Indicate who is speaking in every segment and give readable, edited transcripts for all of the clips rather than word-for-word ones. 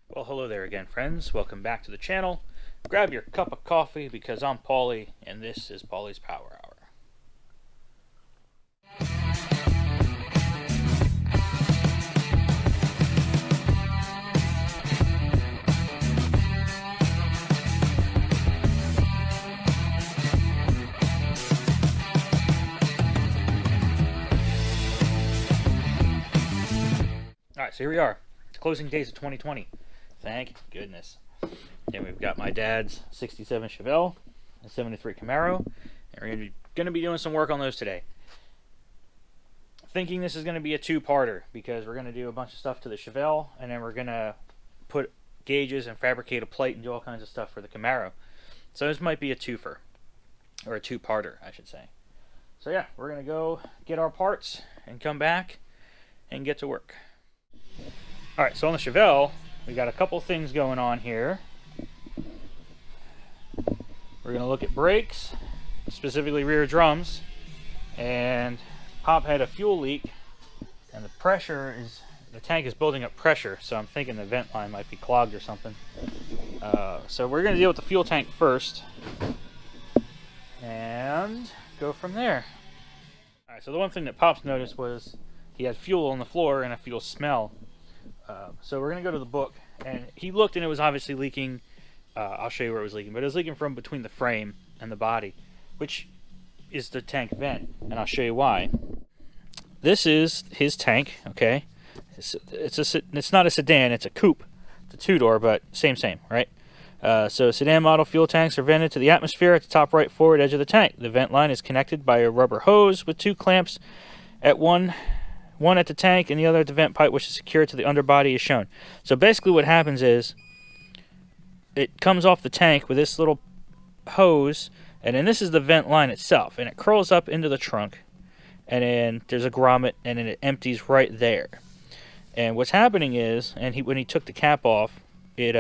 Speaker 1: Well, hello there again, friends. Welcome back to the channel. Grab your cup of coffee because I'm Paulie, and this is Paulie's Power Hour. Alright, so here we are. Closing days of 2020. Thank goodness. And we've got my dad's 67 Chevelle, a 73 Camaro, and we're going to be doing some work on those today. Thinking this is going to be a two-parter because we're going to do a bunch of stuff to the Chevelle, and then we're going to put gauges and fabricate a plate and do all kinds of stuff for the Camaro. So this might be a twofer, or a two-parter, I should say. So yeah, we're going to go get our parts and come back and get to work. Alright, so on the Chevelle, we got a couple things going on here. We're going to look at brakes, specifically rear drums, and Pop had a fuel leak, and the tank is building up pressure, so I'm thinking the vent line might be clogged or something. So we're going to deal with the fuel tank first, and go from there. Alright, so the one thing that Pop's noticed was he had fuel on the floor and a fuel smell. So we're going to go to the book, and he looked and it was obviously leaking. I'll show you where it was leaking, but it was leaking from between the frame and the body, which is the tank vent, and I'll show you why. This is his tank, okay? It's not a sedan, it's a coupe. It's a two-door, but same, right? So sedan model fuel tanks are vented to the atmosphere at the top right forward edge of the tank. The vent line is connected by a rubber hose with two clamps at one at the tank and the other at the vent pipe, which is secured to the underbody as shown. So basically what happens is it comes off the tank with this little hose, and then this is the vent line itself, and it curls up into the trunk, and then there's a grommet, and then it empties right there. And what's happening is, when he took the cap off, it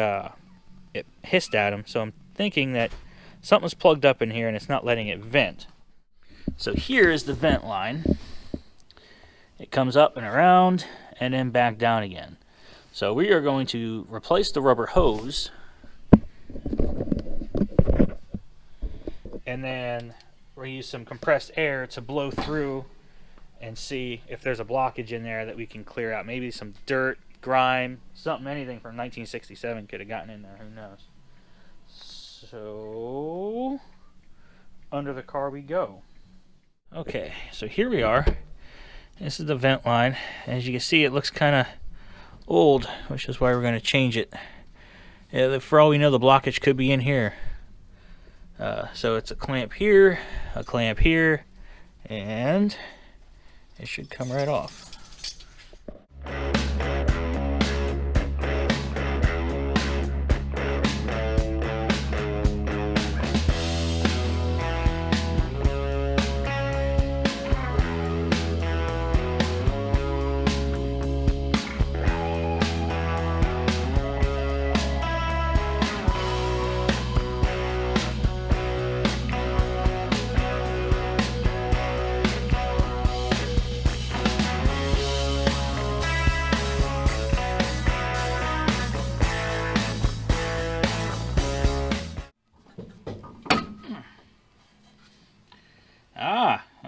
Speaker 1: hissed at him, so I'm thinking that something's plugged up in here and it's not letting it vent. So here is the vent line. It comes up and around and then back down again. So we are going to replace the rubber hose, and then we'll use some compressed air to blow through and see if there's a blockage in there that we can clear out. Maybe some dirt, grime, anything from 1967 could have gotten in there, who knows. So under the car we go. Okay, so here we are. This is the vent line. As you can see, it looks kind of old, which is why we're going to change it. Yeah, for all we know, the blockage could be in here. So it's a clamp here, and it should come right off.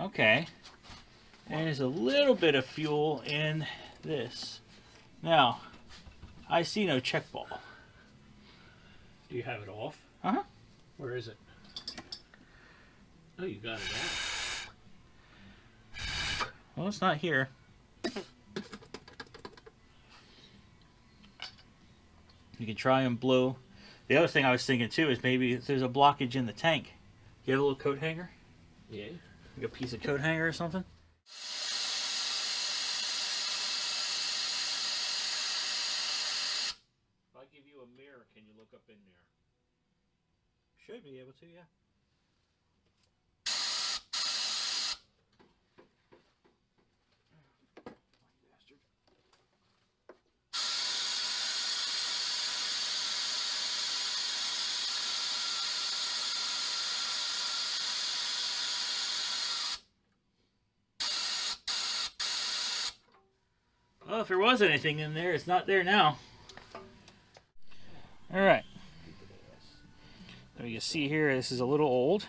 Speaker 1: Okay. There's a little bit of fuel in this. Now, I see no check ball.
Speaker 2: Do you have it off?
Speaker 1: Uh-huh.
Speaker 2: Where is it? Oh, you got it out.
Speaker 1: Well, it's not here. You can try and blow. The other thing I was thinking too is maybe if there's a blockage in the tank. You have a little coat hanger?
Speaker 2: Yeah.
Speaker 1: Like a piece of coat hanger or something?
Speaker 2: If I give you a mirror, can you look up in there?
Speaker 1: Should be able to, yeah. Well, if there was anything in there, it's not there now. All right. So you can see here, this is a little old.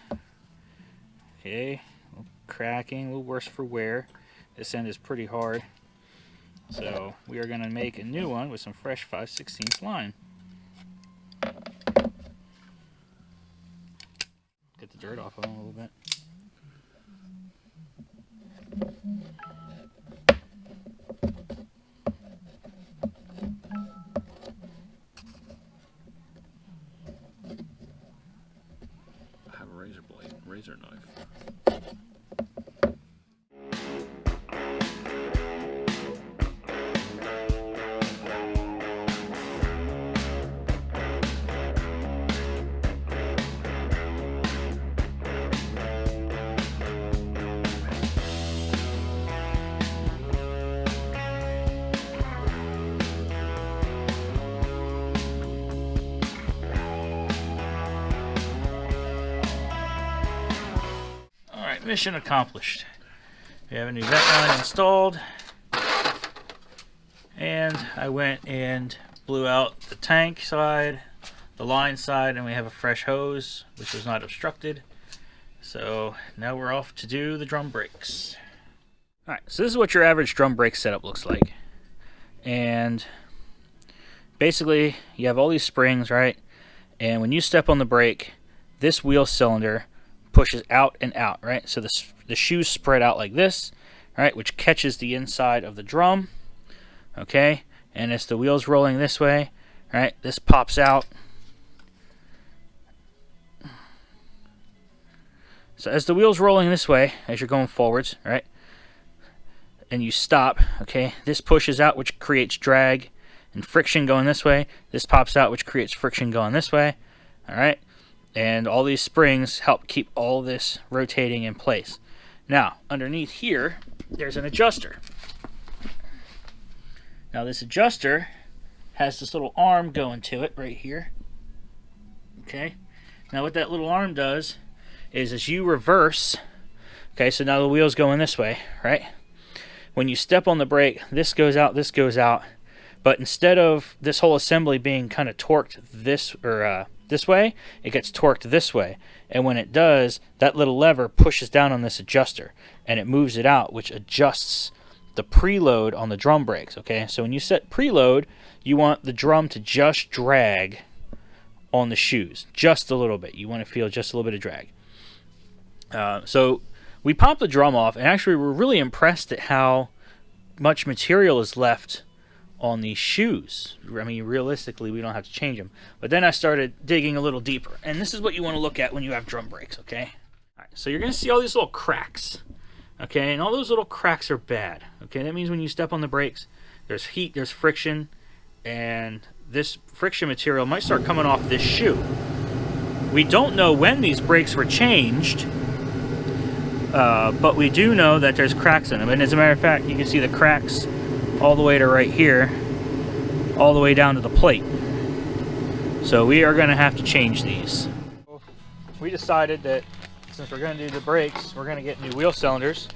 Speaker 1: Okay, a little cracking, a little worse for wear. This end is pretty hard. So we are going to make a new one with some fresh 5/16 line. Get the dirt off of them a little bit.
Speaker 2: I have a razor knife.
Speaker 1: Mission accomplished. We have a new vent line installed, and I went and blew out the tank side, the line side, and we have a fresh hose which was not obstructed. So now we're off to do the drum brakes. Alright, so this is what your average drum brake setup looks like. And basically you have all these springs, right? And when you step on the brake, this wheel cylinder pushes out and out, right? So the shoes spread out like this, right, which catches the inside of the drum, okay? And as the wheel's rolling this way, right, this pops out. So as the wheel's rolling this way, as you're going forwards, right, and you stop, okay, this pushes out, which creates drag and friction going this way. This pops out, which creates friction going this way, all right? And all these springs help keep all this rotating in place. Now, underneath here, there's an adjuster. Now, this adjuster has this little arm going to it right here. Okay? Now, what that little arm does is as you reverse, okay, so now the wheel's going this way, right? When you step on the brake, this goes out, this goes out. But instead of this whole assembly being kind of torqued this way, it gets torqued this way. And when it does, that little lever pushes down on this adjuster and it moves it out, which adjusts the preload on the drum brakes. Okay, so when you set preload, you want the drum to just drag on the shoes just a little bit. You want to feel just a little bit of drag. So we popped the drum off, and actually we're really impressed at how much material is left on these shoes. I mean, realistically, we don't have to change them. But then I started digging a little deeper. And this is what you want to look at when you have drum brakes, okay? All right, so you're going to see all these little cracks, okay? And all those little cracks are bad, okay? That means when you step on the brakes, there's heat, there's friction, and this friction material might start coming off this shoe. We don't know when these brakes were changed, but we do know that there's cracks in them. And as a matter of fact, you can see the cracks all the way to right here, all the way down to the plate. So we are going to have to change these. We decided that since we're going to do the brakes, we're going to get new wheel cylinders,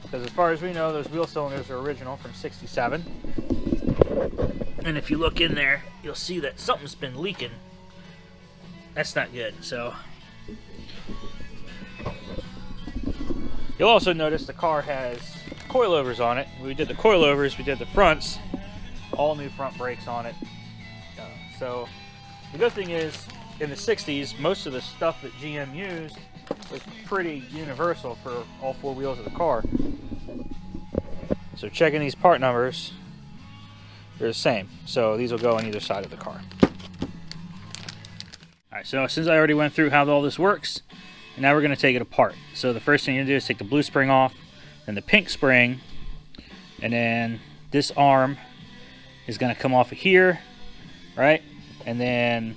Speaker 1: because as far as we know, those wheel cylinders are original from '67. And if you look in there, you'll see that something's been leaking. That's not good. So you'll also notice the car has coilovers on it. We did the coilovers, we did the fronts, all new front brakes on it. So the good thing is, in the 60s, most of the stuff that GM used was pretty universal for all four wheels of the car. So checking these part numbers, they're the same. So these will go on either side of the car. Alright, so since I already went through how all this works, and now we're going to take it apart. So the first thing you're going to do is take the blue spring off, then the pink spring, and then this arm is going to come off of here, right? And then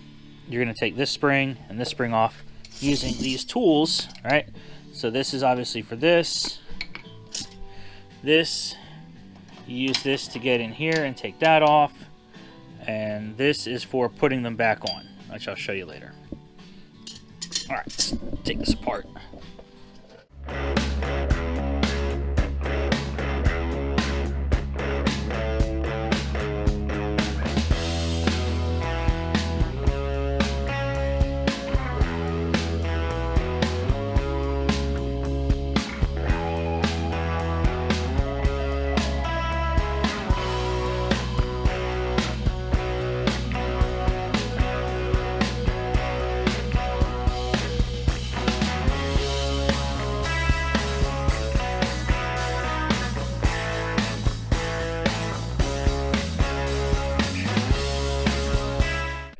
Speaker 1: you're going to take this spring and this spring off using these tools, right? So this is obviously for this. This, you use this to get in here and take that off. And this is for putting them back on, which I'll show you later. All right, let's take this apart.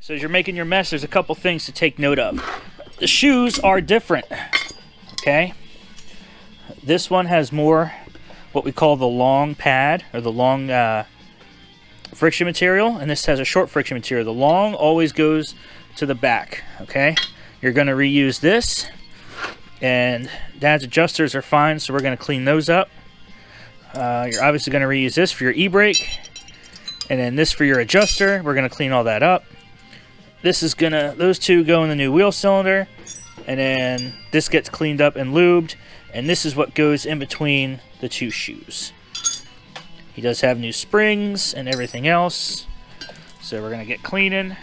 Speaker 1: So as you're making your mesh, there's a couple things to take note of. The shoes are different, okay? This one has more what we call the long pad, or the long friction material, and this has a short friction material. The long always goes to the back, okay? You're going to reuse this, and Dad's adjusters are fine, so we're going to clean those up. You're obviously going to reuse this for your e-brake, and then this for your adjuster. We're going to clean all that up. This is those two go in the new wheel cylinder, and then this gets cleaned up and lubed, and this is what goes in between the two shoes. He does have new springs and everything else, so we're gonna get cleaning.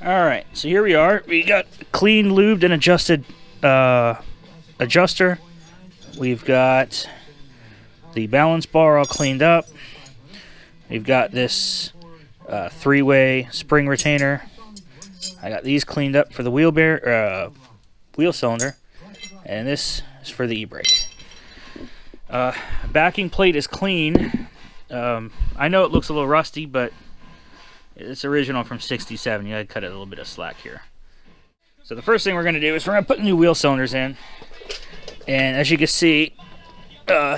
Speaker 1: All right, so here we are. We got clean, lubed, and adjusted adjuster. We've got the balance bar all cleaned up. We've got this three-way spring retainer. I got these cleaned up for the wheel cylinder, and this is for the e-brake. Backing plate is clean. I know it looks a little rusty, but it's original from '67. You gotta cut it a little bit of slack here. So the first thing we're gonna do is we're gonna put the new wheel cylinders in, and as you can see,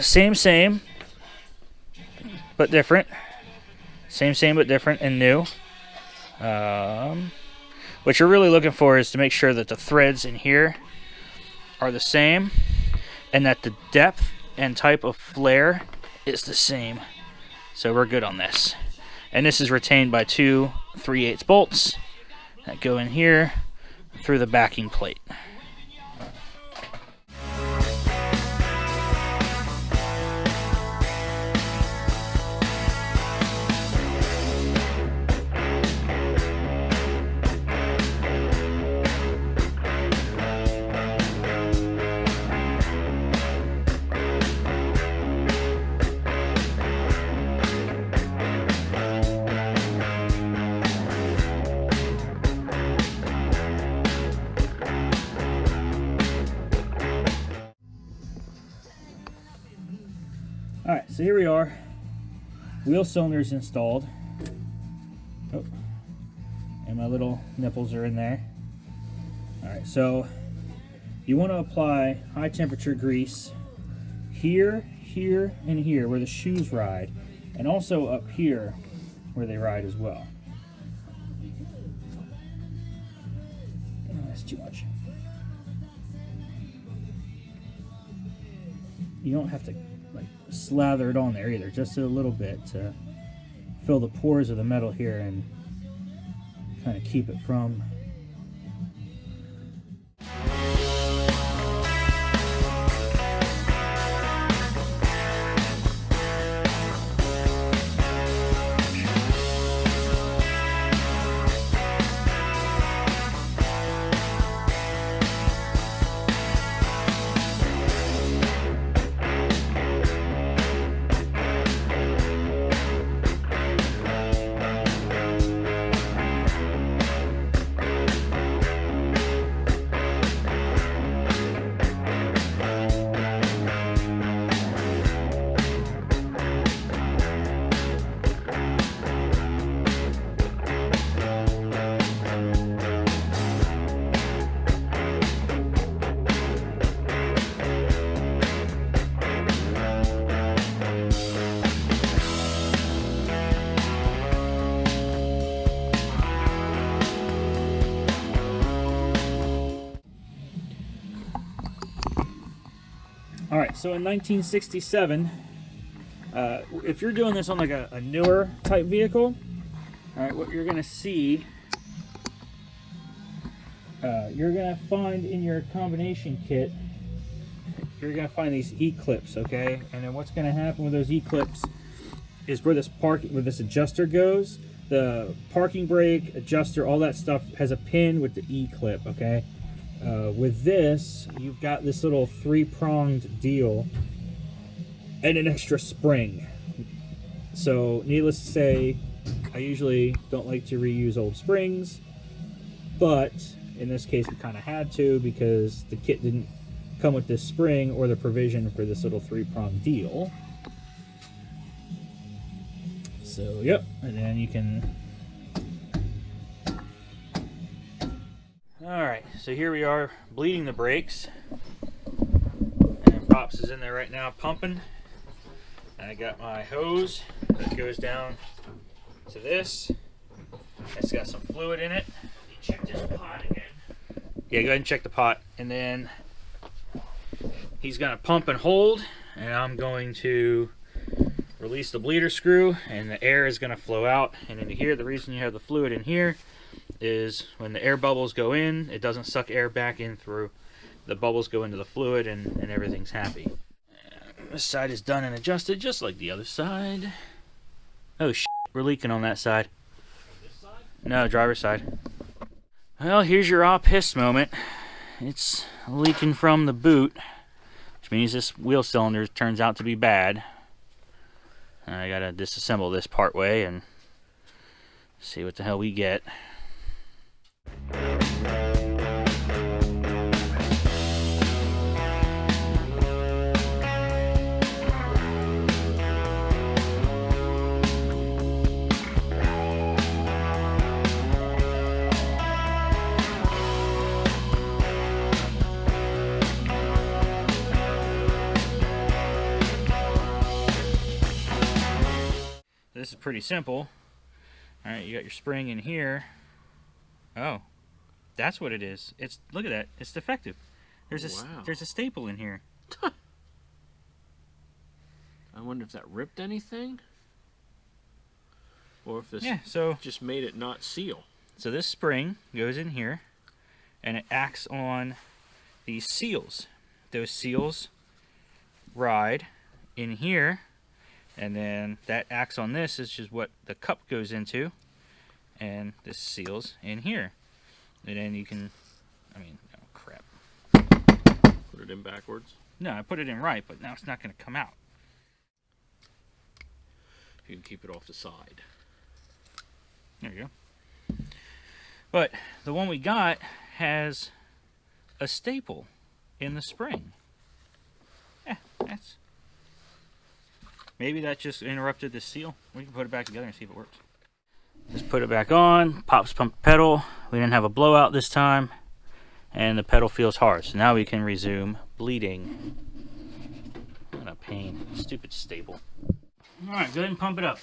Speaker 1: same, but different. Same, but different and new. What you're really looking for is to make sure that the threads in here are the same, and that the depth and type of flare is the same. So we're good on this. And this is retained by two 3/8 bolts that go in here through the backing plate. Alright, so here we are. Wheel cylinders installed. Oh, and my little nipples are in there. Alright, so you want to apply high temperature grease here, here, and here where the shoes ride, and also up here where they ride as well. Oh, that's too much. You don't have to slather it on there either, just a little bit to fill the pores of the metal here and kind of keep it from Alright, so in 1967, if you're doing this on like a newer type vehicle, alright, what you're going to see, you're going to find in your combination kit, you're going to find these E-clips, okay? And then what's going to happen with those E-clips is where this adjuster goes, the parking brake, adjuster, all that stuff has a pin with the E-clip, okay? With this, you've got this little three-pronged deal and an extra spring. So, needless to say, I usually don't like to reuse old springs, but in this case we kind of had to because the kit didn't come with this spring or the provision for this little three-pronged deal. So, yep, and then you can Alright, so here we are bleeding the brakes. And Pops is in there right now pumping. And I got my hose that goes down to this. It's got some fluid in it. You check this pot again. Yeah, go ahead and check the pot. And then he's going to pump and hold. And I'm going to release the bleeder screw. And the air is going to flow out and into here. The reason you have the fluid in here is when the air bubbles go in, it doesn't suck air back in through. The bubbles go into the fluid and everything's happy. This side is done and adjusted just like the other side. Oh shit, we're leaking on that side.
Speaker 2: This side?
Speaker 1: No, driver's side. Well, here's your ah piss moment. It's leaking from the boot, which means this wheel cylinder turns out to be bad. I gotta disassemble this part way and see what the hell we get. This is pretty simple. Alright, you got your spring in here. Oh, that's what it is. Look at that. It's defective. There's a staple in here.
Speaker 2: I wonder if that ripped anything? Or if this just made it not seal.
Speaker 1: So this spring goes in here and it acts on these seals. Those seals ride in here. And then that acts on this, is just what the cup goes into. And this seals in here. And then you can, oh crap.
Speaker 2: Put it in backwards?
Speaker 1: No, I put it in right, but now it's not going to come out.
Speaker 2: You can keep it off the side.
Speaker 1: There you go. But the one we got has a staple in the spring. Yeah, that's... Maybe that just interrupted the seal. We can put it back together and see if it works. Just put it back on. Pops pump pedal. We didn't have a blowout this time. And the pedal feels hard. So now we can resume bleeding. What a pain. Stupid staple. Alright, go ahead and pump it up.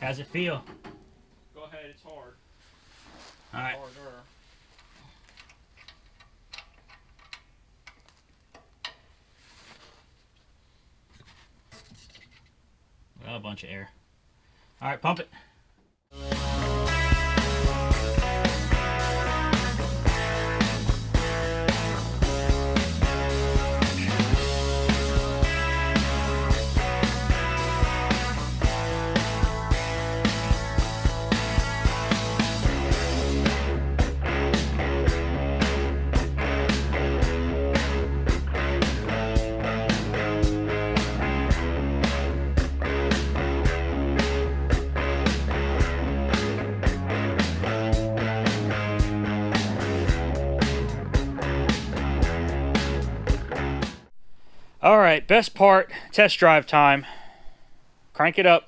Speaker 1: How's it feel?
Speaker 2: Go ahead, it's hard.
Speaker 1: Alright. Well, a bunch of air. Alright, pump it. All right, best part, test drive time. Crank it up.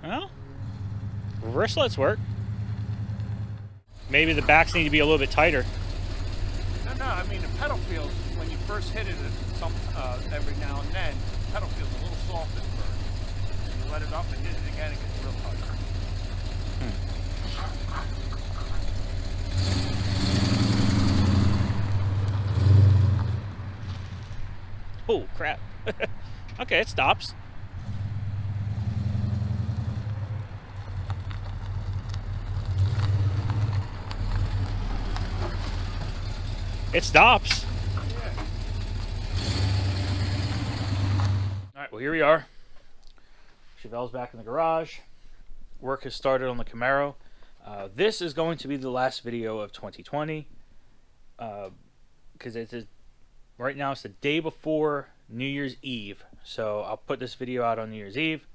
Speaker 1: Well, reverse lets work. Maybe the backs need to be a little bit tighter.
Speaker 3: No, I mean the pedal feels, when you first hit it every now and then, the pedal feels a little soft at first. And you let it up and hit it again, it gets real tight.
Speaker 1: Oh, crap. Okay, it stops. It stops.
Speaker 3: Yeah.
Speaker 1: All right, well, here we are. Chevelle's back in the garage. Work has started on the Camaro. This is going to be the last video of 2020. Because right now it's the day before New Year's Eve. So I'll put this video out on New Year's Eve.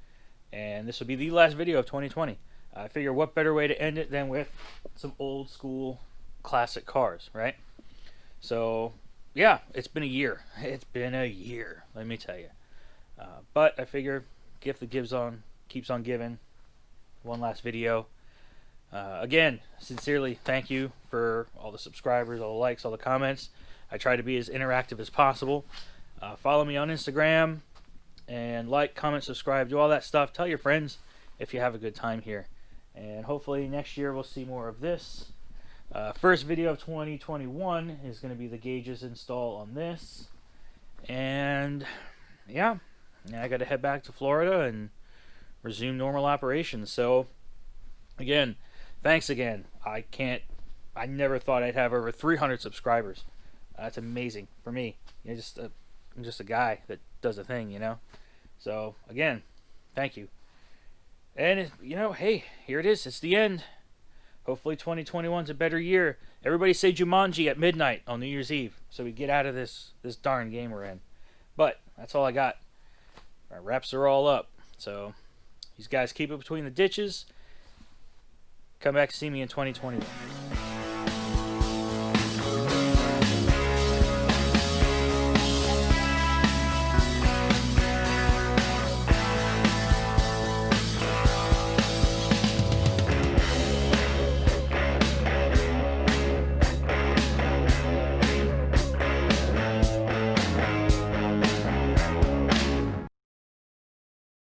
Speaker 1: And this will be the last video of 2020. I figure what better way to end it than with some old school classic cars, right? So, yeah, it's been a year. It's been a year, let me tell you. But I figure gift that keeps on giving. One last video. Again, sincerely, thank you for all the subscribers, all the likes, all the comments. I try to be as interactive as possible. Follow me on Instagram and like, comment, subscribe, do all that stuff. Tell your friends if you have a good time here. And hopefully next year we'll see more of this. First video of 2021 is going to be the gauges install on this. And yeah, I got to head back to Florida and resume normal operations. So again, thanks again. I never thought I'd have over 300 subscribers. That's amazing for me. I'm just a guy that does a thing, you know. So again, thank you. And hey, here it is. It's the end. Hopefully 2021's a better year. Everybody say Jumanji at midnight on New Year's Eve, so we get out of this darn game we're in. But that's all I got. Our wraps are all up. So these guys keep it between the ditches. Come back to see me in 2021.